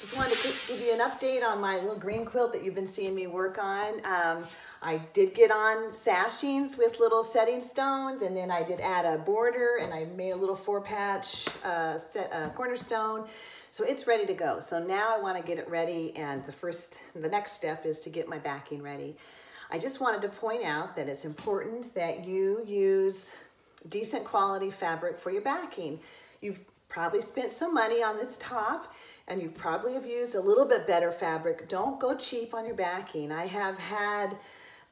Just wanted to give you an update on my little green quilt that you've been seeing me work on. I did get on sashings with little setting stones, and then I did add a border, and I made a little 4-patch cornerstone. So it's ready to go. So now I want to get it ready, and the next step is to get my backing ready. I just wanted to point out that it's important that you use decent quality fabric for your backing. You've probably spent some money on this top, and you probably have used a little bit better fabric. Don't go cheap on your backing. I have had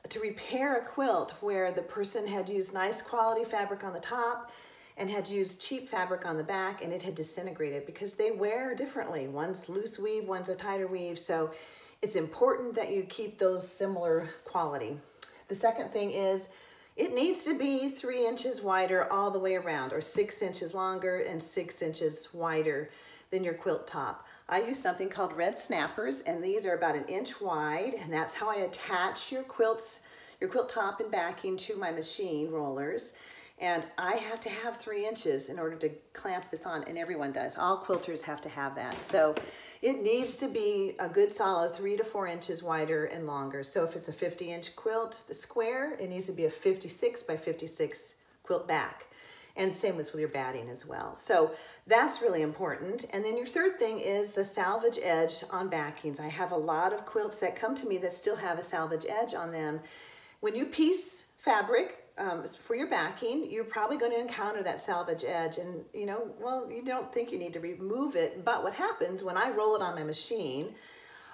to repair a quilt where the person had used nice quality fabric on the top and had used cheap fabric on the back, and it had disintegrated because they wear differently. One's loose weave, one's a tighter weave. So it's important that you keep those similar quality. The second thing is it needs to be 3 inches wider all the way around, or 6 inches longer and 6 inches wider than your quilt top. I use something called red snappers, and these are about 1 inch wide, and that's how I attach your quilt top and backing to my machine rollers. And I have to have 3 inches in order to clamp this on, and everyone does. All quilters have to have that. So it needs to be a good solid 3 to 4 inches wider and longer. So if it's a 50-inch quilt, the square, it needs to be a 56 by 56 quilt back. And same with your batting as well. So that's really important. And then your third thing is the salvage edge on backings. I have a lot of quilts that come to me that still have a salvage edge on them. When you piece fabric for your backing, you're probably going to encounter that salvage edge, and you don't think you need to remove it. But what happens when I roll it on my machine,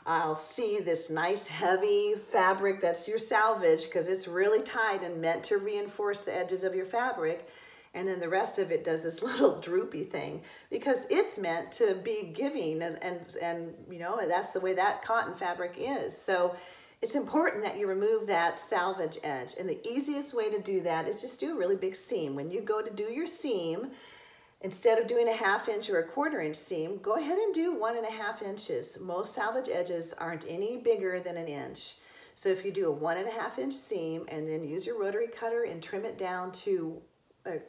I'll see this nice heavy fabric that's your salvage because it's really tight and meant to reinforce the edges of your fabric. And then the rest of it does this little droopy thing because it's meant to be giving, and that's the way that cotton fabric is. So it's important that you remove that salvage edge. And the easiest way to do that is just do a really big seam. When you go to do your seam, instead of doing a 1/2 inch or a 1/4 inch seam, go ahead and do 1.5 inches. Most salvage edges aren't any bigger than 1 inch. So if you do a 1.5 inch seam and then use your rotary cutter and trim it down to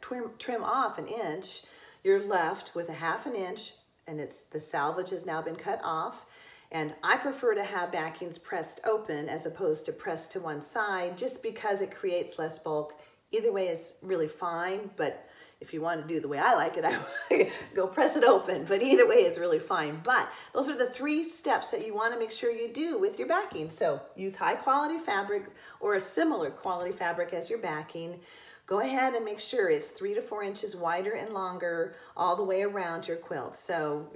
trim off 1 inch, you're left with a 1/2 inch, and the salvage has now been cut off. And I prefer to have backings pressed open as opposed to pressed to one side, just because it creates less bulk. Either way is really fine, but if you want to do the way I like it, I would go press it open, but either way is really fine. But those are the 3 steps that you want to make sure you do with your backing. So use high quality fabric or a similar quality fabric as your backing. Go ahead and make sure it's 3 to 4 inches wider and longer all the way around your quilt. So,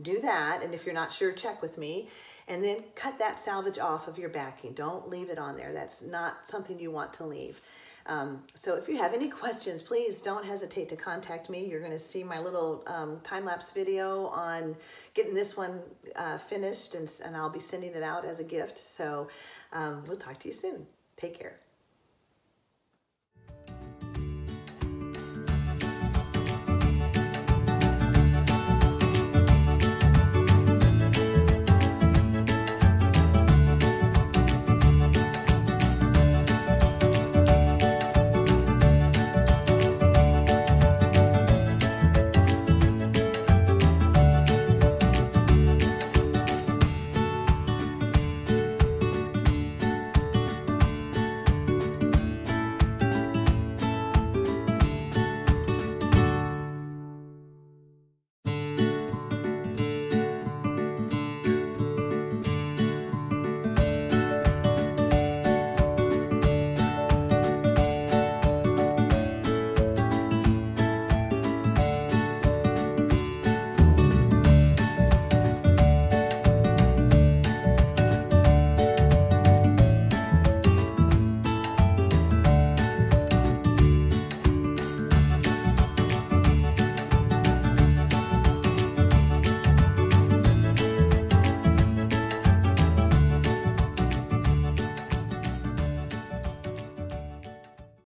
do that. And if you're not sure, check with me. And then cut that salvage off of your backing. Don't leave it on there. That's not something you want to leave. So if you have any questions, please don't hesitate to contact me. You're going to see my little time-lapse video on getting this one finished, and I'll be sending it out as a gift. So we'll talk to you soon. Take care.